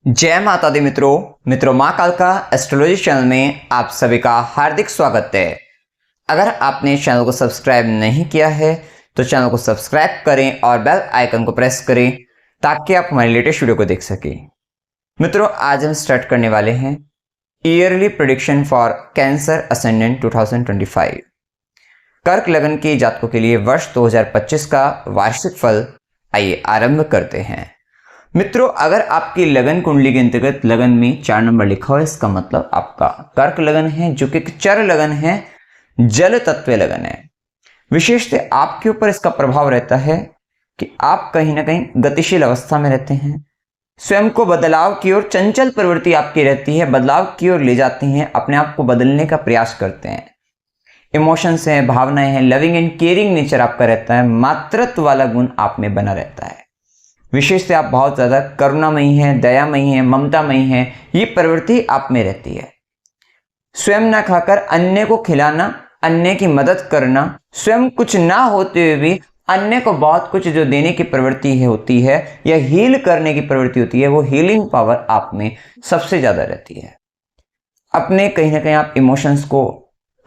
जय माता दी मित्रों माँ कालका एस्ट्रोलॉजी चैनल में आप सभी का हार्दिक स्वागत है। अगर आपने चैनल को सब्सक्राइब नहीं किया है तो चैनल को सब्सक्राइब करें और बेल आइकन को प्रेस करें ताकि आप हमारी लेटेस्ट वीडियो को देख सकें। मित्रों, आज हम स्टार्ट करने वाले हैं yearly prediction for cancer ascendant 2025। कर्क लगन के जातकों के लिए वर्ष 2025 का वार्षिक फल आइए आरंभ करते हैं। मित्रों, अगर आपकी लगन कुंडली के अंतर्गत लगन में 4 नंबर लिखा हो, इसका मतलब आपका कर्क लगन है, जो कि चर लगन है, जल तत्व लगन है। विशेषतः आपके ऊपर इसका प्रभाव रहता है कि आप कहीं ना कहीं गतिशील अवस्था में रहते हैं, स्वयं को बदलाव की ओर, चंचल प्रवृत्ति आपकी रहती है, बदलाव की ओर ले जाती हैं, अपने आप को बदलने का प्रयास करते हैं। इमोशंस हैं, भावनाएं हैं, लविंग एंड केयरिंग नेचर आपका रहता है, मातृत्व वाला गुण आप में बना रहता है। विशेषतः आप बहुत ज़्यादा करुणामयी हैं, दयामयी हैं, ममतामयी हैं, ये प्रवृत्ति आप में रहती है। स्वयं ना खाकर अन्य को खिलाना, अन्य की मदद करना, स्वयं कुछ ना होते हुए भी अन्य को बहुत कुछ जो देने की प्रवृत्ति होती है या हील करने की प्रवृत्ति होती है, वो हीलिंग पावर आप में सबसे ज़्यादा रहती है। अपने कहीं ना कहीं आप इमोशंस को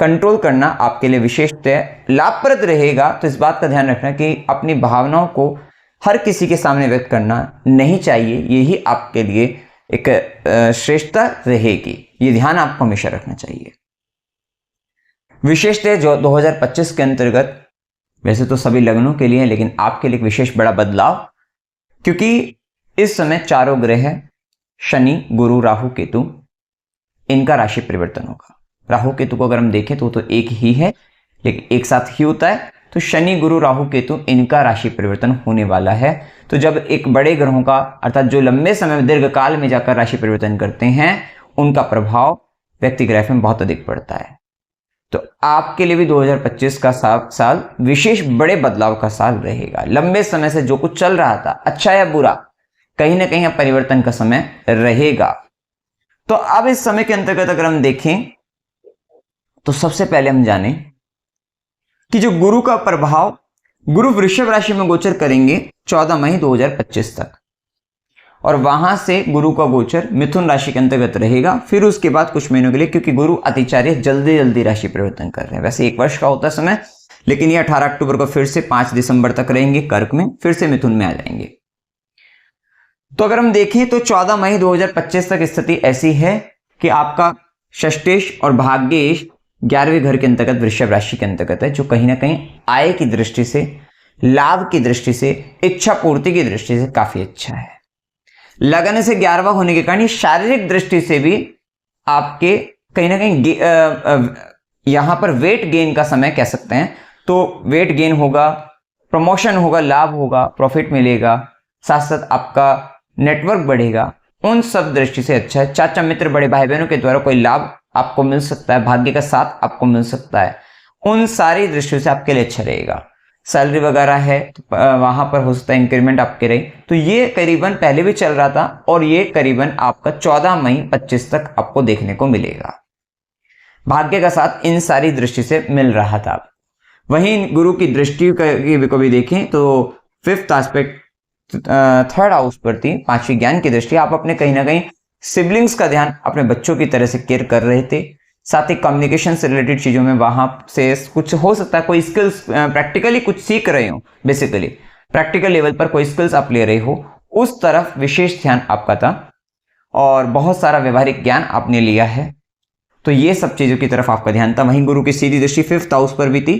कंट्रोल करना आपके लिए विशेषतः लाभप्रद रहेगा। तो इस बात का ध्यान रखना कि अपनी भावनाओं को हर किसी के सामने व्यक्त करना नहीं चाहिए, यही आपके लिए एक श्रेष्ठता रहेगी। ये ध्यान आपको हमेशा रखना चाहिए। विशेषतः जो 2025 के अंतर्गत, वैसे तो सभी लग्नों के लिए है, लेकिन आपके लिए एक विशेष बड़ा बदलाव, क्योंकि इस समय चारों ग्रह शनि, गुरु, राहु, केतु, इनका राशि परिवर्तन होगा। राहु केतु को अगर हम देखें तो एक ही है, लेकिन एक साथ ही होता है। तो शनि, गुरु, राहु, केतु, इनका राशि परिवर्तन होने वाला है। तो जब एक बड़े ग्रहों का, अर्थात जो लंबे समय में, दीर्घ काल में जाकर राशि परिवर्तन करते हैं, उनका प्रभाव व्यक्ति ग्रह में बहुत अधिक पड़ता है। तो आपके लिए भी 2025 का साल विशेष बड़े बदलाव का साल रहेगा। लंबे समय से जो कुछ चल रहा था, अच्छा या बुरा, कहीं ना कहीं परिवर्तन का समय रहेगा। तो अब इस समय के अंतर्गत अगर हम देखें तो सबसे पहले हम जाने कि जो गुरु का प्रभाव, गुरु वृषभ राशि में गोचर करेंगे 14 मई 2025 तक, और वहां से गुरु का गोचर मिथुन राशि के अंतर्गत रहेगा। फिर उसके बाद कुछ महीनों के लिए, क्योंकि गुरु अतिचार्य जल्दी राशि परिवर्तन कर रहे हैं, वैसे 1 वर्ष का होता समय, लेकिन ये 18 अक्टूबर को फिर से 5 दिसंबर तक रहेंगे कर्क में, फिर से मिथुन में आ जाएंगे। तो अगर हम देखें तो 14 मई 2025 तक स्थिति ऐसी है कि आपका षष्ठेश और भाग्येश 11वें घर के अंतर्गत वृषभ राशि के अंतर्गत है, जो कहीं ना कहीं आय की दृष्टि से, लाभ की दृष्टि से, इच्छा पूर्ति की दृष्टि से काफी अच्छा है। लगन से 11वां होने के कारण शारीरिक दृष्टि से भी आपके कहीं ना कहीं यहां पर वेट गेन का समय कह सकते हैं। तो वेट गेन होगा, प्रमोशन होगा, लाभ होगा, प्रॉफिट मिलेगा, साथ साथ आपका नेटवर्क बढ़ेगा, उन सब दृष्टि से अच्छा है। चाचा, मित्र, बड़े भाई बहनों के द्वारा कोई लाभ आपको मिल सकता है, भाग्य का साथ आपको मिल सकता है, उन सारी दृष्टियों से आपके लिए अच्छा रहेगा। सैलरी वगैरह है तो वहां पर हो सकता है इंक्रीमेंट आपके रहे। तो ये करीबन पहले भी चल रहा था और ये करीबन आपका 14 मई 25 तक आपको देखने को मिलेगा। भाग्य का साथ इन सारी दृष्टि से मिल रहा था। वहीं गुरु की दृष्टि को भी देखें तो 5th एस्पेक्ट 3rd हाउस पर थी, 5वीं ज्ञान की दृष्टि। आप अपने कहीं ना कहीं सिबलिंग्स का ध्यान अपने बच्चों की तरह से केयर कर रहे थे। साथ ही कम्युनिकेशन से रिलेटेड चीजों में वहां से कुछ हो सकता है, कोई स्किल्स प्रैक्टिकली कुछ सीख रहे हो, बेसिकली प्रैक्टिकल लेवल पर कोई स्किल्स आप ले रहे हो, उस तरफ विशेष ध्यान आपका था और बहुत सारा व्यवहारिक ज्ञान आपने लिया है। तो ये सब चीजों की तरफ आपका ध्यान था। वहीं गुरु की सीधी दृष्टि 5th हाउस पर भी थी,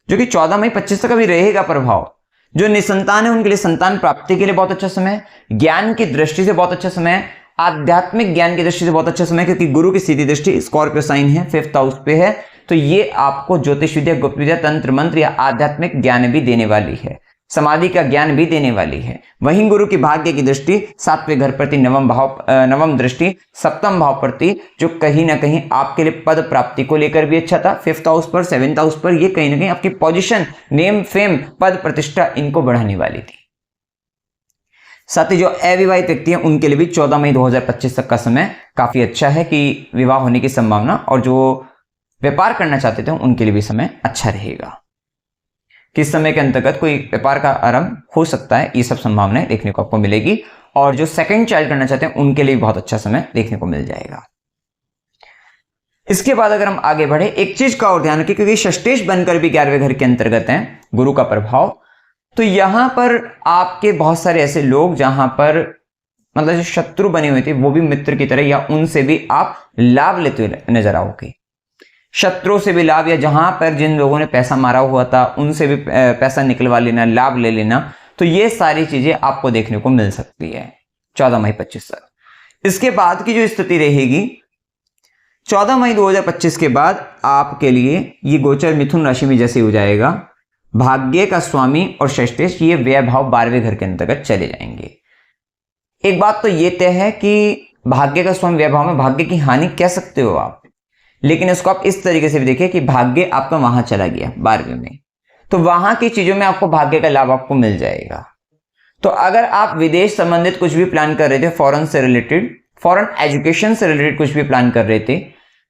जो कि 14 मई 25 तक अभी रहेगा प्रभाव। जो निसंतान है उनके लिए संतान प्राप्ति के लिए बहुत अच्छा समय है, ज्ञान की दृष्टि से बहुत अच्छा समय है, आध्यात्मिक ज्ञान की दृष्टि से बहुत अच्छा समय, क्योंकि गुरु की सीधी दृष्टि स्कॉर्पियो साइन है, 5th हाउस पे है। तो ये आपको ज्योतिष विद्या, गुप्त विद्या, तंत्र मंत्र या आध्यात्मिक ज्ञान भी देने वाली है, समाधि का ज्ञान भी देने वाली है। वहीं गुरु की भाग्य की दृष्टि 7वें घर प्रति नवम दृष्टि 7वें भाव प्रति, जो कहीं ना कहीं आपके लिए पद प्राप्ति को लेकर भी अच्छा था। 5th हाउस पर, 7th हाउस पर, ये कहीं ना कहीं आपकी पोजीशन, नेम, फेम, पद प्रतिष्ठा, इनको बढ़ाने वाली थी। साथ ही जो अविवाहित व्यक्ति हैं उनके लिए भी 14 मई 2025 तक का समय काफी अच्छा है कि विवाह होने की संभावना, और जो व्यापार करना चाहते थे उनके लिए भी समय अच्छा रहेगा। किस समय के अंतर्गत कोई व्यापार का आरंभ हो सकता है, ये सब संभावनाएं देखने को आपको मिलेगी। और जो सेकंड चाइल्ड करना चाहते हैं उनके लिए बहुत अच्छा समय देखने को मिल जाएगा। इसके बाद अगर हम आगे बढ़े, एक चीज का और ध्यान रखिए, क्योंकि षष्टेश बनकर भी 11वें घर के अंतर्गत हैं गुरु का प्रभाव, तो यहां पर आपके बहुत सारे ऐसे लोग जहां पर मतलब जो शत्रु बने हुए थे वो भी मित्र की तरह या उनसे भी आप लाभ लेते हुए नजर आओगे। शत्रुओं से भी लाभ, या जहां पर जिन लोगों ने पैसा मारा हुआ था उनसे भी पैसा निकलवा लेना, लाभ ले लेना, तो ये सारी चीजें आपको देखने को मिल सकती है 14 मई 25 तक। इसके बाद की जो स्थिति रहेगी 14 मई 2025 के बाद आपके लिए ये गोचर मिथुन राशि में जैसे हो जाएगा, भाग्य का स्वामी और षष्टेश ये व्यय भाव 12वें घर के अंतर्गत चले जाएंगे। एक बात तो ये तय है कि भाग्य का स्वामी व्यय भाव में भाग्य की हानि कह सकते हो आप, लेकिन इसको आप इस तरीके से भी देखिए कि भाग्य आपका वहां चला गया 12वें में, तो वहां की चीजों में आपको भाग्य का लाभ आपको मिल जाएगा। तो अगर आप विदेश संबंधित कुछ भी प्लान कर रहे थे, फॉरेन से रिलेटेड, फॉरेन एजुकेशन से रिलेटेड कुछ भी प्लान कर रहे थे,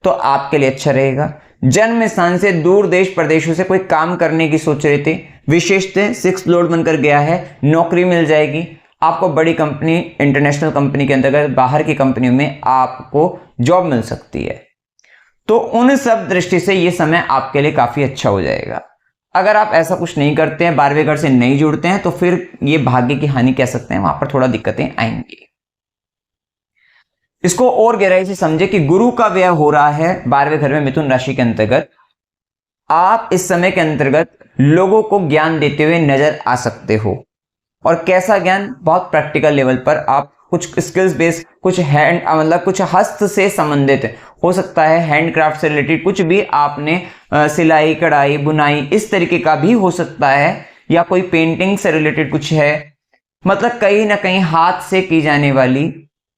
तो आपके लिए अच्छा रहेगा। जन्म स्थान से दूर देश प्रदेशों से कोई काम करने की सोच रहे थे, विशेषतः 6 लॉर्ड बनकर गया है, नौकरी मिल जाएगी आपको। बड़ी कंपनी, इंटरनेशनल कंपनी के अंतर्गत बाहर की कंपनियों में आपको जॉब मिल सकती है। तो उन सब दृष्टि से ये समय आपके लिए काफी अच्छा हो जाएगा। अगर आप ऐसा कुछ नहीं करते हैं, 12वें घर से नहीं जुड़ते हैं, तो फिर ये भाग्य की हानि कह सकते हैं, वहां पर थोड़ा दिक्कतें आएंगी। इसको और गहराई से समझे कि गुरु का व्यय हो रहा है 12वें घर में मिथुन राशि के अंतर्गत। आप इस समय के अंतर्गत लोगों को ज्ञान देते हुए नजर आ सकते हो, और कैसा ज्ञान, बहुत प्रैक्टिकल लेवल पर आप कुछ स्किल्स बेस्ड, कुछ हैंड मतलब कुछ हस्त से संबंधित हो सकता है, हैंडक्राफ्ट से रिलेटेड कुछ भी आपने सिलाई, कढ़ाई, बुनाई इस तरीके का भी हो सकता है, या कोई पेंटिंग से रिलेटेड कुछ है, मतलब कहीं ना कहीं हाथ से की जाने वाली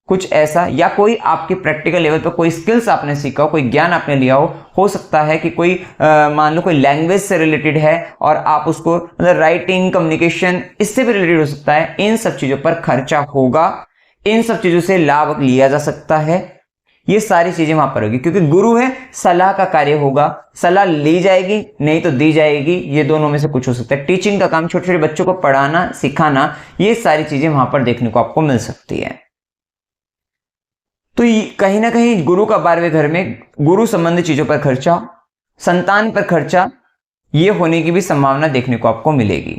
कुछ ऐसा, या कोई आपकी प्रैक्टिकल लेवल पर कोई स्किल्स आपने सीखा हो, कोई ज्ञान आपने लिया हो सकता है कि कोई मान लो कोई लैंग्वेज से रिलेटेड है और आप उसको मतलब राइटिंग, कम्युनिकेशन इससे भी रिलेटेड हो सकता है। इन सब चीजों पर खर्चा होगा, इन सब चीजों से लाभ लिया जा सकता है। ये सारी चीजें वहां पर होगी, क्योंकि गुरु है, सलाह का कार्य होगा, सलाह ली जाएगी नहीं तो दी जाएगी, ये दोनों में से कुछ हो सकता है। टीचिंग का काम, छोटे छोटे बच्चों को पढ़ाना, सिखाना, ये सारी चीजें वहां पर देखने को आपको मिल सकती है। तो कहीं ना कहीं गुरु का 12वें घर में गुरु संबंधी चीजों पर खर्चा, संतान पर खर्चा, ये होने की भी संभावना देखने को आपको मिलेगी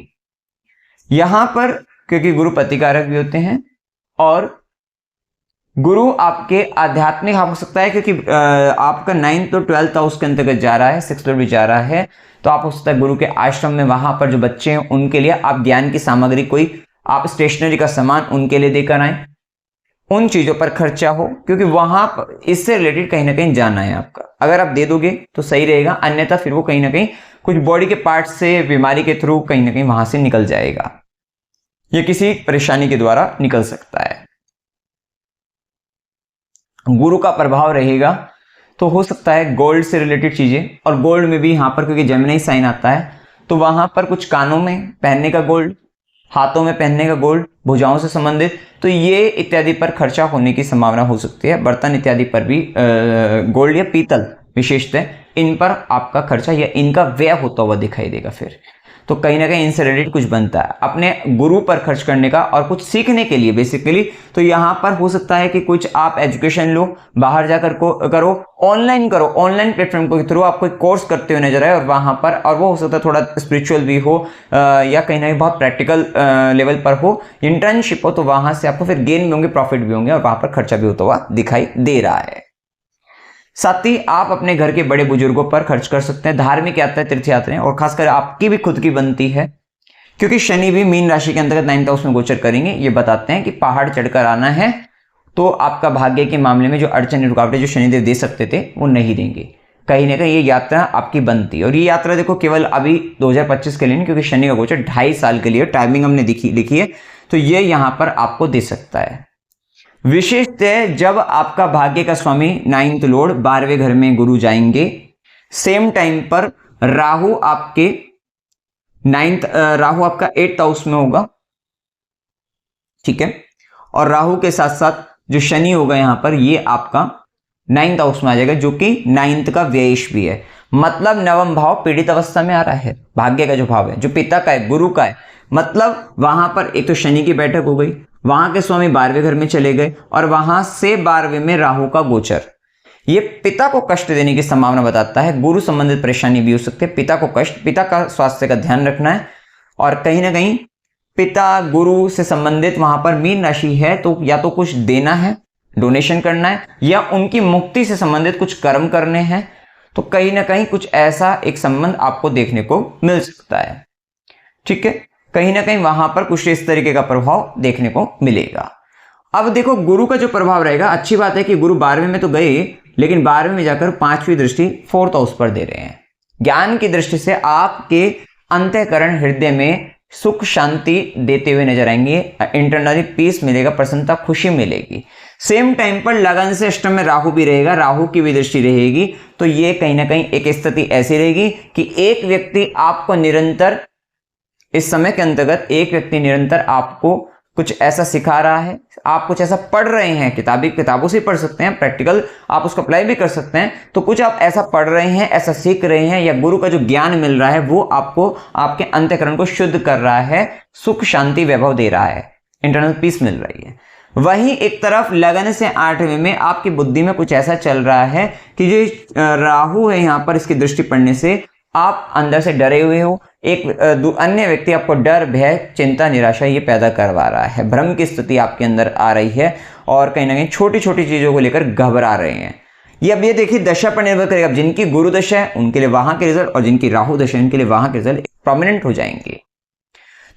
यहां पर, क्योंकि गुरु प्रतिकारक भी होते हैं और गुरु आपके आध्यात्मिक हो सकता है, क्योंकि आपका 9th तो 12th हाउस के अंतर्गत जा रहा है, 6th भी जा रहा है, तो आप हो सकता है गुरु के आश्रम में वहां पर जो बच्चे हैं उनके लिए आप ज्ञान की सामग्री, कोई आप स्टेशनरी का सामान उनके लिए देकर आए, उन चीजों पर खर्चा हो, क्योंकि वहां पर इससे रिलेटेड कहीं ना कहीं जाना है आपका। अगर आप दे दोगे तो सही रहेगा, अन्यथा फिर वो कहीं ना कहीं कुछ बॉडी के पार्ट से, बीमारी के थ्रू कहीं ना कहीं वहां से निकल जाएगा, ये किसी परेशानी के द्वारा निकल सकता है। गुरु का प्रभाव रहेगा तो हो सकता है गोल्ड से रिलेटेड चीजें, और गोल्ड में भी यहां पर क्योंकि जेमिनी साइन आता है तो वहां पर कुछ कानों में पहनने का गोल्ड, हाथों में पहनने का गोल्ड, भुजाओं से संबंधित, तो ये इत्यादि पर खर्चा होने की संभावना हो सकती है। बर्तन इत्यादि पर भी गोल्ड या पीतल विशेषतः इन पर आपका खर्चा या इनका व्यय होता हुआ दिखाई देगा। फिर तो कहीं ना कहीं इनसे रिलेटेड कुछ बनता है अपने गुरु पर खर्च करने का और कुछ सीखने के लिए बेसिकली। तो यहाँ पर हो सकता है कि कुछ आप एजुकेशन लो, बाहर जाकर करो, ऑनलाइन करो, ऑनलाइन प्लेटफॉर्म के थ्रू आप कोई कोर्स करते हुए नजर आए, और वहां पर, और वो हो सकता है थोड़ा स्पिरिचुअल भी हो या कहीं ना कहीं बहुत प्रैक्टिकल लेवल पर हो, इंटर्नशिप हो, तो वहां से आपको फिर गेन भी होंगे, प्रॉफिट भी होंगे, और वहां पर खर्चा भी होता हुआ दिखाई दे रहा है। साथ ही आप अपने घर के बड़े बुजुर्गों पर खर्च कर सकते हैं, धार्मिक यात्राएं, तीर्थ यात्राएं, और खासकर आपकी भी खुद की बनती है, क्योंकि शनि भी मीन राशि के अंतर्गत 9th हाउस में गोचर करेंगे। ये बताते हैं कि पहाड़ चढ़कर आना है, तो आपका भाग्य के मामले में जो अड़चन रुकावटें जो शनिदेव दे सकते थे वो नहीं देंगे। कहीं ना कहीं ये यात्रा आपकी बनती है, और ये यात्रा देखो केवल अभी 2025 के लिए नहीं, क्योंकि शनि का गोचर 2.5 साल के लिए टाइमिंग हमने लिखी है, तो ये यहां पर आपको दे सकता है। विशेषतः जब आपका भाग्य का स्वामी 9th लॉर्ड 12वें घर में गुरु जाएंगे, सेम टाइम पर राहु आपके 8th हाउस में होगा, ठीक है, और राहु के साथ साथ जो शनि होगा यहां पर, ये आपका 9th हाउस में आ जाएगा, जो कि 9th का व्ययश भी है। मतलब नवम भाव पीड़ित अवस्था में आ रहा है, भाग्य का जो भाव है, जो पिता का है, गुरु का है, मतलब वहां पर एक तो शनि की बैठक हो गई, वहां के स्वामी 12वें घर में चले गए और वहां से 12वें में राहु का गोचर, ये पिता को कष्ट देने की संभावना बताता है। गुरु संबंधित परेशानी भी हो सकती है, पिता को कष्ट, पिता का स्वास्थ्य का ध्यान रखना है। और कहीं ना कहीं पिता गुरु से संबंधित वहां पर मीन राशि है तो या तो कुछ देना है, डोनेशन करना है, या उनकी मुक्ति से संबंधित कुछ कर्म करने हैं। तो कहीं ना कहीं कुछ ऐसा एक संबंध आपको देखने को मिल सकता है। ठीक है, कहीं ना कहीं वहां पर कुछ इस तरीके का प्रभाव देखने को मिलेगा। अब देखो गुरु का जो प्रभाव रहेगा, अच्छी बात है कि गुरु 12वें में तो गए, लेकिन 12वें में जाकर 5वीं दृष्टि 4th हाउस पर दे रहे हैं। ज्ञान की दृष्टि से आपके अंतःकरण हृदय में सुख शांति देते हुए नजर आएंगे, इंटरनली पीस मिलेगा, प्रसन्नता, खुशी मिलेगी। सेम टाइम पर लगन से अष्टम में राहु भी रहेगा, राहु की भी दृष्टि रहेगी। तो ये कहीं ना कहीं एक स्थिति ऐसी रहेगी कि एक व्यक्ति आपको निरंतर, इस समय के अंतर्गत एक व्यक्ति निरंतर आपको कुछ ऐसा सिखा रहा है, आप कुछ ऐसा पढ़ रहे हैं, किताबों से पढ़ सकते हैं, प्रैक्टिकल आप उसको अप्लाई भी कर सकते हैं। तो कुछ आप ऐसा पढ़ रहे हैं, ऐसा सीख रहे हैं, या गुरु का जो ज्ञान मिल रहा है वो आपको आपके अंतःकरण को शुद्ध कर रहा है, सुख शांति वैभव दे रहा है, इंटरनल पीस मिल रही है। वहीं एक तरफ लगन से 8वें में आपकी बुद्धि में कुछ ऐसा चल रहा है कि जो राहु है यहाँ पर, इसकी दृष्टि पड़ने से आप अंदर से डरे हुए हो, एक अन्य व्यक्ति आपको डर, भय, चिंता, निराशा ये पैदा करवा रहा है, भ्रम की स्थिति आपके अंदर आ रही है और कहीं ना कहीं छोटी छोटी चीजों को लेकर घबरा रहे हैं। ये देखिए दशा पर निर्भर करेगा। जिनकी गुरु दशा है उनके लिए वहां के रिजल्ट, और जिनकी राहु दशा है उनके लिए वहां के रिजल्ट प्रोमिनेंट हो जाएंगे।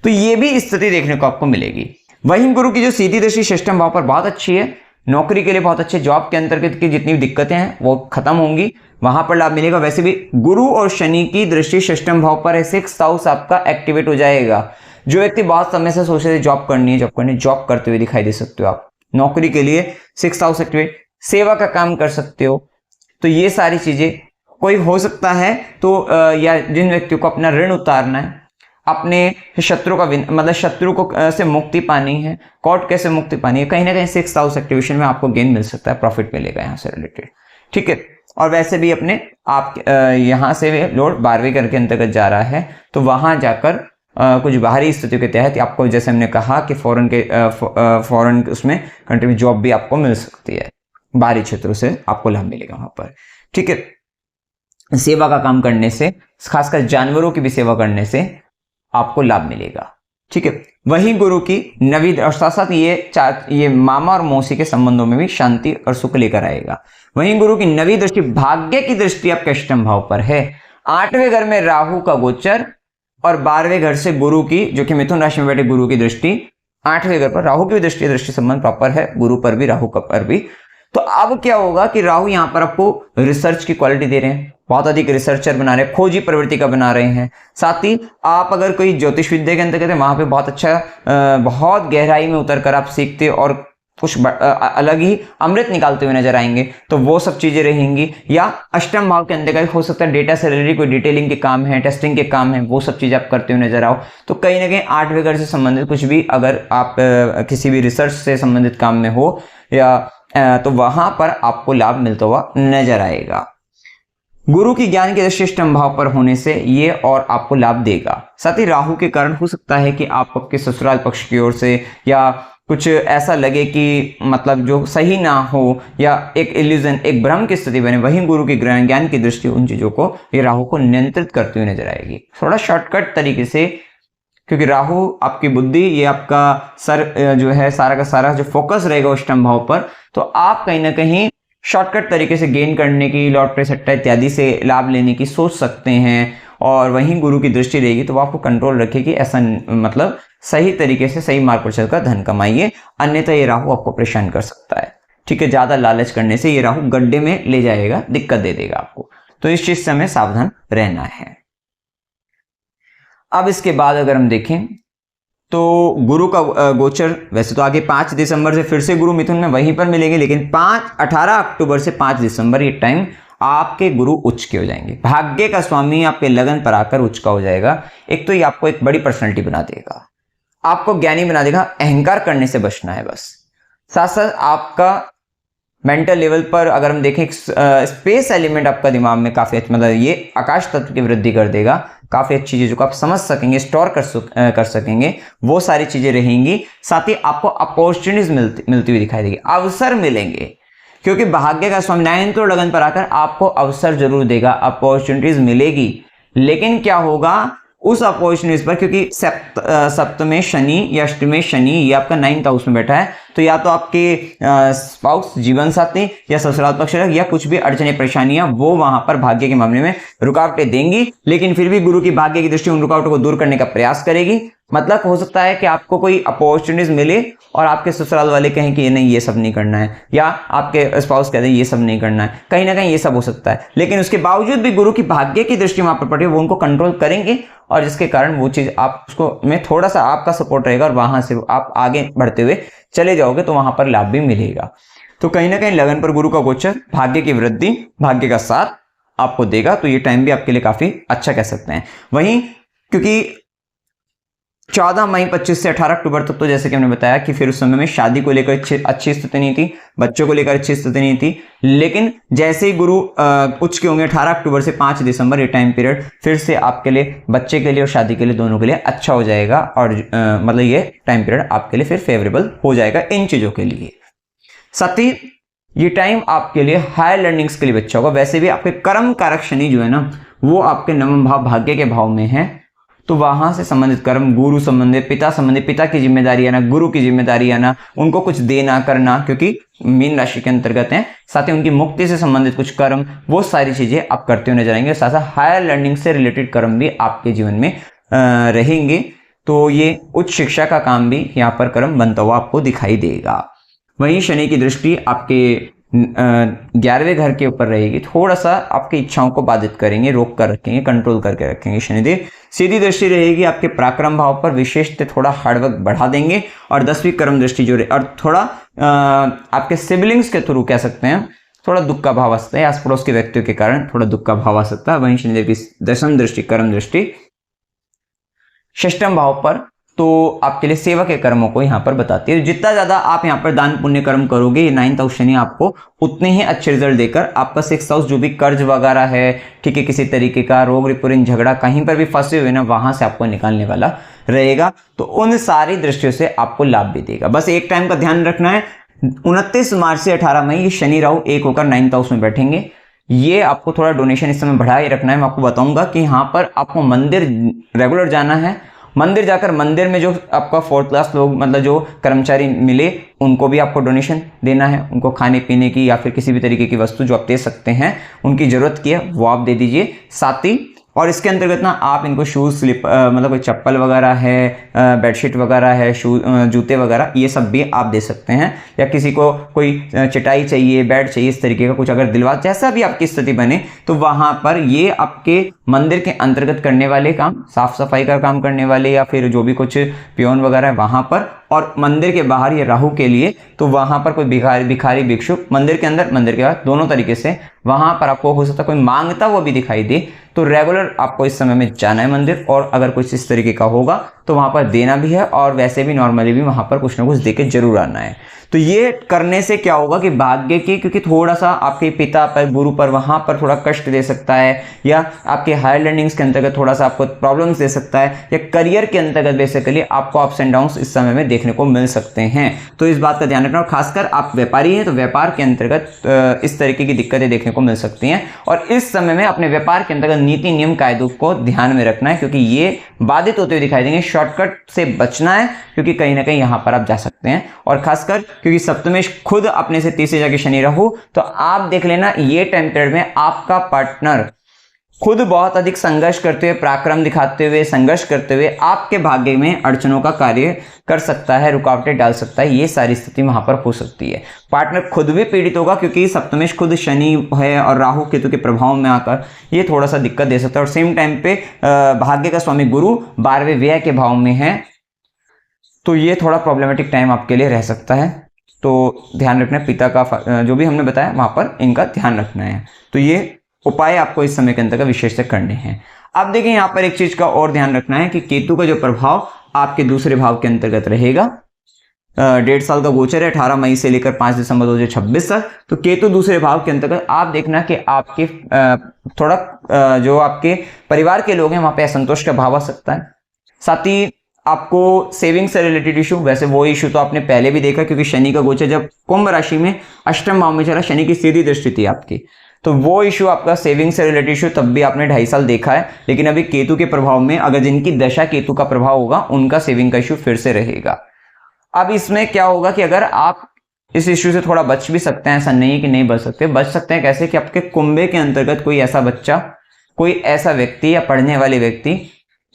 तो ये भी स्थिति देखने को आपको मिलेगी। वहीं गुरु की जो सीधी दृष्टि षष्ठम भाव पर बहुत अच्छी है, नौकरी के लिए बहुत अच्छे, जॉब के अंतर्गत की जितनी भी दिक्कतें हैं वो खत्म होंगी, वहां पर लाभ मिलेगा। वैसे भी गुरु और शनि की दृष्टि षष्ठम भाव पर है, 6th हाउस आपका एक्टिवेट हो जाएगा। जो व्यक्ति बहुत समय से सोच रहे थे जॉब करनी है, जॉब करते हुए दिखाई दे सकते हो आप। नौकरी के लिए 6th हाउस एक्टिवेट, सेवा का काम कर सकते हो। तो ये सारी चीजें कोई हो सकता है। तो या जिन व्यक्तियों को अपना ऋण उतारना है, अपने शत्रु का मतलब शत्रु को से मुक्ति पानी है, कोर्ट कैसे मुक्ति पानी है, कहीं ना कहीं 6th हाउस एक्टिवेशन में आपको गेन मिल सकता है, प्रॉफिट मिलेगा यहाँ से रिलेटेड। ठीक है, और वैसे भी अपने आप यहाँ से लोड 12वें घर के अंतर्गत जा रहा है, तो वहां जाकर कुछ बाहरी स्थितियों के तहत आपको, जैसे हमने कहा कि फॉरेन उसमें कंट्री में जॉब भी आपको मिल सकती है, बाहरी क्षेत्रों से आपको लाभ मिलेगा वहां पर। ठीक है, सेवा का काम करने से, खासकर जानवरों की भी सेवा करने से आपको लाभ मिलेगा। ठीक है, वहीं गुरु की नवी और साथ साथ ये मामा और मौसी के संबंधों में भी शांति और सुख लेकर आएगा। वहीं गुरु की नवी दृष्टि, भाग्य की दृष्टि आपके अष्टम भाव पर है, 8वें घर में राहु का गोचर और 12वें घर से गुरु की, जो कि मिथुन राशि में बैठे गुरु की दृष्टि, 8वें घर पर राहु की दृष्टि संबंध प्रॉपर है, गुरु पर भी राहु का पर भी। तो अब क्या होगा कि राहु यहां पर आपको रिसर्च की क्वालिटी दे रहे हैं, बहुत अधिक रिसर्चर बना रहे हैं, खोजी प्रवृत्ति का बना रहे हैं। साथ ही आप अगर कोई ज्योतिष विद्या के अंतर्गत है, वहां पे बहुत अच्छा, बहुत गहराई में उतरकर आप सीखते और कुछ अलग ही अमृत निकालते हुए नजर आएंगे, तो वो सब चीजें रहेंगी। या अष्टम भाव के अंतर्गत हो सकता है डेटा से रिलेटेड कोई डिटेलिंग के काम है, टेस्टिंग के काम है, वो सब चीजें आप करते हुए नजर आओ। तो कहीं ना कहीं 8वें घर से संबंधित कुछ भी, अगर आप किसी भी रिसर्च से संबंधित काम में हो या तो वहां पर आपको लाभ मिलता हुआ नजर आएगा। गुरु की ज्ञान के दृष्टि अष्टम भाव पर होने से ये और आपको लाभ देगा। साथ ही राहु के कारण हो सकता है कि आप आपके ससुराल पक्ष की ओर से या कुछ ऐसा लगे कि मतलब जो सही ना हो, या एक इल्यूजन, एक भ्रम की स्थिति बने। वहीं गुरु की ज्ञान की दृष्टि उन चीजों को, ये राहु को नियंत्रित करते हुए नजर आएगी, थोड़ा शॉर्टकट तरीके से, क्योंकि राहु आपकी बुद्धि, ये आपका सर जो है, सारा का सारा जो फोकस रहेगा अष्टम भाव पर, तो आप कहीं ना कहीं शॉर्टकट तरीके से गेन करने की, लॉटरी सट्टा इत्यादि से लाभ लेने की सोच सकते हैं। और वहीं गुरु की दृष्टि रहेगी तो वो आपको कंट्रोल रखेगी, ऐसा मतलब सही तरीके से सही मार्ग पर चलकर धन कमाइए, अन्यथा ये राहु आपको परेशान कर सकता है। ठीक है, ज्यादा लालच करने से ये राहु गड्ढे में ले जाएगा, दिक्कत दे देगा आपको, तो इस चीज से हमें सावधान रहना है। अब इसके बाद अगर हम देखें तो गुरु का गोचर, वैसे तो आगे 5 दिसंबर से फिर से गुरु मिथुन में वहीं पर मिलेंगे, लेकिन 18 अक्टूबर से 5 दिसंबर ये टाइम आपके गुरु उच्च के हो जाएंगे। भाग्य का स्वामी आपके लगन पर आकर उच्च का हो जाएगा। एक तो ये आपको एक बड़ी पर्सनैलिटी बना देगा, आपको ज्ञानी बना देगा, अहंकार करने से बचना है बस। साथ साथ आपका मेंटल लेवल पर अगर हम देखें, स्पेस एलिमेंट आपका दिमाग में काफी, मतलब ये आकाश तत्व की वृद्धि कर देगा, काफ़ी अच्छी चीज़ों को आप समझ सकेंगे, स्टोर कर सकेंगे, वो सारी चीज़ें रहेंगी। साथ ही आपको अपॉर्चुनिटीज मिलती हुई दिखाई देगी, अवसर मिलेंगे, क्योंकि भाग्य का स्वामी 9th और लगन पर आकर आपको अवसर जरूर देगा, अपॉर्चुनिटीज मिलेगी। लेकिन क्या होगा उस अपॉर्चुनिटीज पर, क्योंकि सप्तमें शनि या अष्टमें शनि ये आपका 9th हाउस में बैठा है, तो या तो आपके स्पाउस, जीवन साथी या ससुराल पक्ष या कुछ भी अड़चने परेशानियां वो वहां पर भाग्य के मामले में रुकावटें देंगी, लेकिन फिर भी गुरु की भाग्य की दृष्टि उन रुकावटों को दूर करने का प्रयास करेगी। मतलब हो सकता है कि आपको कोई अपॉर्चुनिटीज मिले और आपके ससुराल वाले कहें कि ये नहीं, ये सब नहीं करना है, या आपके स्पाउस कहते हैं ये सब नहीं करना है, कहीं ना कहीं ये सब हो सकता है। लेकिन उसके बावजूद भी गुरु की भाग्य की दृष्टि वहां पर पड़ी, वो उनको कंट्रोल करेंगे, और जिसके कारण वो चीज आप उसको में थोड़ा सा आपका सपोर्ट रहेगा और वहां से आप आगे बढ़ते हुए चले जाओगे, तो वहां पर लाभ भी मिलेगा। तो कहीं ना कहीं लगन पर गुरु का गोचर भाग्य की वृद्धि, भाग्य का साथ आपको देगा, तो ये टाइम भी आपके लिए काफी अच्छा कह सकते हैं। वहीं क्योंकि 14 मई 25 से 18 अक्टूबर तक तो जैसे कि हमने बताया कि फिर उस समय में शादी को लेकर अच्छी स्थिति नहीं थी, बच्चों को लेकर अच्छी स्थिति नहीं थी, लेकिन जैसे ही गुरु उच्च के होंगे 18 अक्टूबर से 5 दिसंबर, ये टाइम पीरियड फिर से आपके लिए, बच्चे के लिए और शादी के लिए, दोनों के लिए अच्छा हो जाएगा, और मतलब ये टाइम पीरियड आपके लिए फिर फेवरेबल हो जाएगा इन चीजों के लिए। साथ ही ये टाइम आपके लिए हायर लर्निंग्स के लिए अच्छा होगा। वैसे भी आपके कर्म कारक शनि जो है ना, वो आपके नवम भाव भाग्य के भाव में है, तो वहां से संबंधित कर्म, गुरु संबंधित, पिता संबंधित, पिता की जिम्मेदारी आना, गुरु की जिम्मेदारी आना, उनको कुछ देना करना, क्योंकि मीन राशि के अंतर्गत हैं, साथ ही उनकी मुक्ति से संबंधित कुछ कर्म, वो सारी चीजें आप करते हुए नजर आएंगे। साथ साथ हायर लर्निंग से रिलेटेड कर्म भी आपके जीवन में रहेंगे, तो ये उच्च शिक्षा का काम भी यहाँ पर कर्म बनता हुआ आपको दिखाई देगा। वहीं शनि की दृष्टि आपके 11वें घर के ऊपर रहेगी, थोड़ा सा आपकी इच्छाओं को बाधित करेंगे, रोक कर रखेंगे, कंट्रोल करके रखेंगे शनिदेव। सीधी दृष्टि रहेगी आपके पराक्रम भाव पर, विशेषतः थोड़ा हार्डवर्क बढ़ा देंगे, और 10वीं कर्म दृष्टि जो और थोड़ा आपके सिबलिंग्स के थ्रू कह सकते हैं थोड़ा दुख का भाव आ सकता है, आस पड़ोस के व्यक्तियों के कारण थोड़ा दुख का भाव आ सकता है। वहीं शनिदेव की 10वीं दृष्टि कर्म दृष्टि 6th भाव पर, तो आपके लिए सेवा के कर्मों को यहाँ पर बताती है। जितना ज्यादा आप यहाँ पर दान पुण्य कर्म करोगे, ये 9th हाउस शनि आपको उतने ही अच्छे रिजल्ट देकर आपका 6th हाउस जो भी कर्ज वगैरह है, ठीक है, किसी तरीके का रोग रिपुरिन झगड़ा कहीं पर भी फंसे हुए ना, वहां से आपको निकालने वाला रहेगा, तो उन सारी दृष्टियों से आपको लाभ भी देगा। बस एक टाइम का ध्यान रखना है, 29 मार्च से 18 मई ये शनि राहु एक होकर 9th हाउस में बैठेंगे। ये आपको थोड़ा डोनेशन इस समय बढ़ाए रखना है। मैं आपको बताऊंगा कि यहाँ पर आपको मंदिर रेगुलर जाना है, मंदिर जाकर मंदिर में जो आपका 4th क्लास लोग, मतलब जो कर्मचारी मिले, उनको भी आपको डोनेशन देना है, उनको खाने पीने की या फिर किसी भी तरीके की वस्तु जो आप दे सकते हैं, उनकी जरूरत की है वो आप दे दीजिए। साथ ही और इसके अंतर्गत ना आप इनको शूज, स्लिप, मतलब कोई चप्पल वगैरह है, बेडशीट वगैरह है, जूते वगैरह, ये सब भी आप दे सकते हैं। या किसी को कोई चटाई चाहिए, बेड चाहिए, इस तरीके का कुछ अगर दिलवा, जैसा भी आपकी स्थिति बने, तो वहां पर ये आपके मंदिर के अंतर्गत करने वाले काम, साफ सफाई का काम करने वाले, या फिर जो भी कुछ पियोन वगैरह है वहां पर, और मंदिर के बाहर ये राहु के लिए, तो वहां पर कोई भिखारी भिक्षु, मंदिर के अंदर मंदिर के बाहर, दोनों तरीके से वहां पर आपको हो सकता है कोई मांगता वो भी दिखाई दे, तो रेगुलर आपको इस समय में जाना है मंदिर, और अगर कुछ इस तरीके का होगा तो वहां पर देना भी है, और वैसे भी नॉर्मली भी वहां पर कुछ ना कुछ देके जरूर आना है। तो ये करने से क्या होगा कि भाग्य की, क्योंकि थोड़ा सा आपके पिता पर, गुरु पर, वहां पर थोड़ा कष्ट दे सकता है, या आपके हायर लर्निंग्स के अंतर्गत थोड़ा सा आपको प्रॉब्लम्स दे सकता है, या करियर के अंतर्गत बेसिकली आपको अप्स एंड डाउन्स इस समय में देखने को मिल सकते हैं। तो इस बात का ध्यान रखना, और खासकर आप व्यापारी हैं तो व्यापार के अंतर्गत इस तरीके की दिक्कतें देखने को मिल सकती हैं, और इस समय में अपने व्यापार के अंतर्गत नीति नियम कायदों को ध्यान में रखना है, क्योंकि ये बाधित होते हुए दिखाई देंगे। शॉर्टकट से बचना है, क्योंकि कहीं ना कहीं यहां पर आप जा सकते हैं, और खासकर क्योंकि सप्तमेश खुद अपने से 30 से जाके शनि राहु, तो आप देख लेना ये टाइम पीरियड में आपका पार्टनर खुद बहुत अधिक संघर्ष करते हुए, पराक्रम दिखाते हुए, संघर्ष करते हुए आपके भाग्य में अड़चनों का कार्य कर सकता है, रुकावटें डाल सकता है। ये सारी स्थिति वहां पर हो सकती है। पार्टनर खुद भी पीड़ित होगा, क्योंकि सप्तमेश खुद शनि है और राहु केतु के प्रभाव में आकर ये थोड़ा सा दिक्कत दे सकता है। और सेम टाइम पे भाग्य का स्वामी गुरु 12वें व्यय के भाव में है, तो ये थोड़ा प्रॉब्लमेटिक टाइम आपके लिए रह सकता है। तो ध्यान रखना है, पिता का जो भी हमने बताया वहां पर इनका ध्यान रखना है। तो ये उपाय आपको इस समय के अंतर्गत विशेष से करने हैं। अब देखिए यहाँ पर एक चीज का और ध्यान रखना है कि केतु का जो प्रभाव आपके दूसरे भाव के अंतर्गत रहेगा, 1.5 साल का गोचर है, 18 मई से लेकर 5 दिसंबर 2026 तक। तो केतु दूसरे भाव के अंतर्गत आप देखना कि आपके थोड़ा जो आपके परिवार के लोग हैं वहां पे असंतोष का भाव आ सकता है। साथ ही आपको सेविंग से रिलेटेड इशू, वैसे वो इशू तो आपने पहले भी देखा क्योंकि शनि का गोचर जब कुंभ राशि में अष्टम भाव में चला, शनि की सीधी दृष्टि थी आपकी, तो वो इशू आपका सेविंग से रिलेटेड इशू तब भी आपने 2.5 साल देखा है। लेकिन अभी केतु के प्रभाव में अगर जिनकी दशा केतु का प्रभाव होगा उनका सेविंग का इशू फिर से रहेगा। अब इसमें क्या होगा कि अगर आप इस इश्यू से थोड़ा बच भी सकते हैं, ऐसा नहीं है कि नहीं बच सकते, बच सकते हैं कैसे कि आपके कुंभे के अंतर्गत कोई ऐसा बच्चा, कोई ऐसा व्यक्ति या पढ़ने वाले व्यक्ति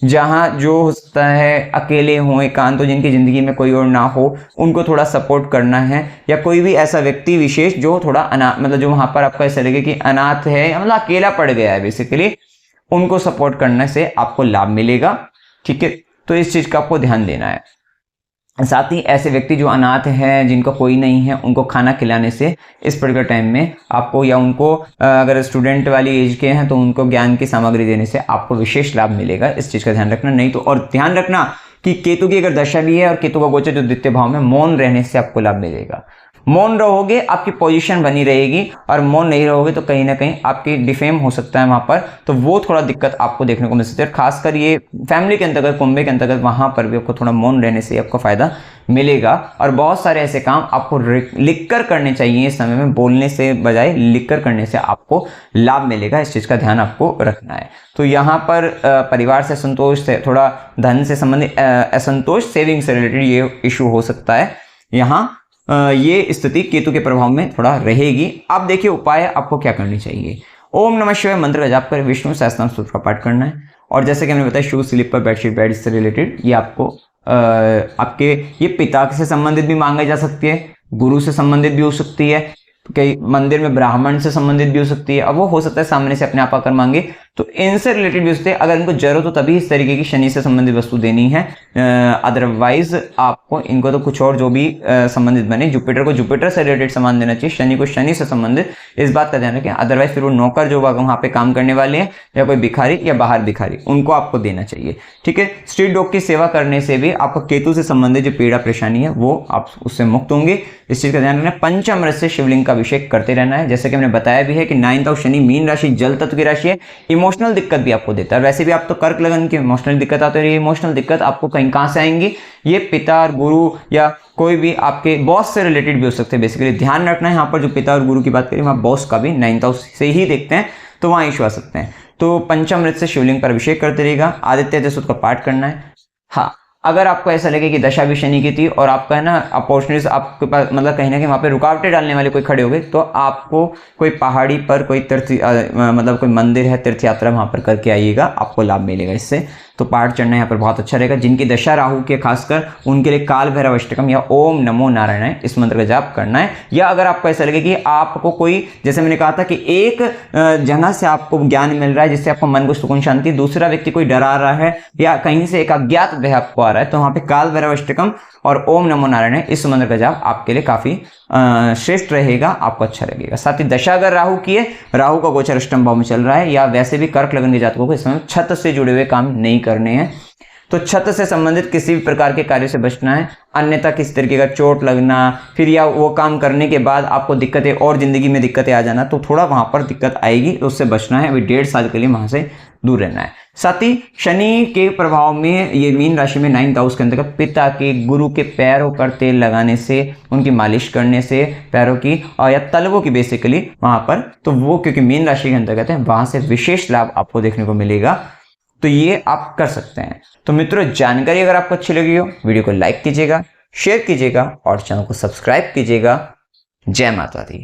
जहां जो होता है अकेले हो, एकांत हो, जिनकी जिंदगी में कोई और ना हो, उनको थोड़ा सपोर्ट करना है। या कोई भी ऐसा व्यक्ति विशेष जो थोड़ा मतलब जो वहां पर आपका ऐसा लगे कि अनाथ है, मतलब अकेला पड़ गया है बेसिकली, उनको सपोर्ट करने से आपको लाभ मिलेगा। ठीक है, तो इस चीज का आपको ध्यान देना है। साथ ही ऐसे व्यक्ति जो अनाथ हैं, जिनको कोई नहीं है, उनको खाना खिलाने से इस पर्टिकुलर टाइम में आपको, या उनको अगर स्टूडेंट वाली एज के हैं तो उनको ज्ञान की सामग्री देने से आपको विशेष लाभ मिलेगा। इस चीज का ध्यान रखना। नहीं तो और ध्यान रखना कि केतु की अगर दशा भी है और केतु का गोचर जो द्वितीय भाव में, मौन रहने से आपको लाभ मिलेगा। मौन रहोगे आपकी पोजीशन बनी रहेगी, और मौन नहीं रहोगे तो कहीं ना कहीं आपकी डिफेम हो सकता है वहां पर, तो वो थोड़ा दिक्कत आपको देखने को मिल सकती है। खासकर ये फैमिली के अंतर्गत, कुंभे के अंतर्गत, वहां पर भी आपको थोड़ा मौन रहने से आपको फायदा मिलेगा। और बहुत सारे ऐसे काम आपको लिखकर करने चाहिए इस समय में, बोलने से बजाय लिखकर करने से आपको लाभ मिलेगा। इस चीज का ध्यान आपको रखना है। तो यहाँ पर परिवार से असंतोष, से थोड़ा धन से संबंधित असंतोष, सेविंग से रिलेटेड ये इशू हो सकता है। यहाँ ये स्थिति केतु के प्रभाव में थोड़ा रहेगी। अब देखिए उपाय आपको क्या करनी चाहिए। ओम नमः शिवाय मंत्र का जाप कर विष्णु सहस्त्रनाम स्तोत्र का पाठ करना है। और जैसे कि हमने बताया, शूज, स्लीपर, बेडशीट, बेड से रिलेटेड ये आपको आपके ये पिता से संबंधित भी मांगी जा सकती है, गुरु से संबंधित भी हो सकती है, कई मंदिर में ब्राह्मण से संबंधित भी हो सकती है। अब वो हो सकता है सामने से अपने आप आकर मांगे, तो इनसे रिलेटेड भी हो सकते हैं। अगर इनको जरूरत हो तभी इस तरीके की शनि से संबंधित वस्तु देनी है, अदरवाइज आपको इनको तो कुछ और जो भी संबंधित बने, जुपिटर को जुपिटर से रिलेटेड सामान देना चाहिए, शनि को शनि से संबंधित, इस बात का ध्यान रखें। अदरवाइज फिर वो नौकर जो वहां पे काम करने वाले हैं, या कोई भिखारी या बाहर भिखारी, उनको आपको देना चाहिए। ठीक है, स्ट्रीट डॉग की सेवा करने से भी आपको केतु से संबंधित जो पीड़ा परेशानी है वो आप उससे मुक्त होंगे। इस चीज का ध्यान रखना। पंचामृत से शिवलिंग का अभिषेक करते रहना है। जैसे कि हमने बताया भी है कि 9th हाउस शनि मीन राशि, जल तत्व की राशि है, इमोशनल दिक्कत भी आपको देता है। वैसे भी आप तो कर्क लगन की इमोशनल दिक्कत आती है, इमोशनल दिक्कत आपको कहीं कहां से आएंगी, ये पिता और गुरु या कोई भी आपके बॉस से रिलेटेड भी हो सकते हैं। बेसिकली ध्यान रखना है, यहाँ पर जो पिता और गुरु की बात करें, वहां बॉस का भी 9th हाउस से ही देखते हैं, तो वहां इशू आ सकते हैं। तो पंचामृत से शिवलिंग पर अभिषेक करते रहेगा। आदित्य हृदय सूक्त का पाठ करना है। हाँ, अगर आपको ऐसा लगे कि दशा भी शनि की थी और आपका है ना अपॉर्चुनिटीज आपके पास, मतलब कहीं ना कहीं वहां पे रुकावटें डालने वाले कोई खड़े हो गए, तो आपको कोई पहाड़ी पर कोई मतलब कोई मंदिर है, तीर्थ यात्रा वहां पर करके आइएगा, आपको लाभ मिलेगा इससे। तो पहाड़ चढ़ना यहाँ पर बहुत अच्छा रहेगा। जिनकी दशा राहु के, खासकर उनके लिए काल भैरव अष्टकम या ओम नमो नारायण इस मंत्र का जाप करना है। या अगर आपको ऐसा लगे कि आपको कोई, जैसे मैंने कहा था कि एक जगह से आपको ज्ञान मिल रहा है जिससे आपको मन को सुकून शांति, दूसरा व्यक्ति कोई डरा रहा है या कहीं से एक अज्ञात भय आपको आ रहा है, तो वहां पे काल भैरव अष्टकम और ओम नमो नारायण इस मंत्र का जाप आपके लिए काफी श्रेष्ठ रहेगा, आपको अच्छा लगेगा। साथ ही दशा अगर राहु की है, राहु का गोचर अष्टम भाव में चल रहा है, या वैसे भी कर्क लगन के जातकों को इसमें छत से जुड़े हुए काम नहीं करने हैं, तो छत से संबंधित किसी भी प्रकार के कार्य से बचना है। अन्यथा किसी तरीके का चोट लगना, फिर या वो काम करने के बाद आपको दिक्कतें और जिंदगी में दिक्कतें आ जाना, तो थोड़ा वहां पर दिक्कत आएगी, तो उससे बचना है। अभी 1.5 साल के लिए वहां से दूर रहना है। साथ ही शनि के प्रभाव में ये मीन राशि में 9th हाउस के अंतर्गत पिता के, गुरु के पैरों पर तेल लगाने से, उनकी मालिश करने से पैरों की, और या तलवों की बेसिकली वहां पर, तो वो क्योंकि मीन राशि के अंतर्गत है, वहां से विशेष लाभ आपको देखने को मिलेगा। तो ये आप कर सकते हैं। तो मित्रों, जानकारी अगर आपको अच्छी लगी हो, वीडियो को लाइक कीजिएगा, शेयर कीजिएगा और चैनल को सब्सक्राइब कीजिएगा। जय माता दी।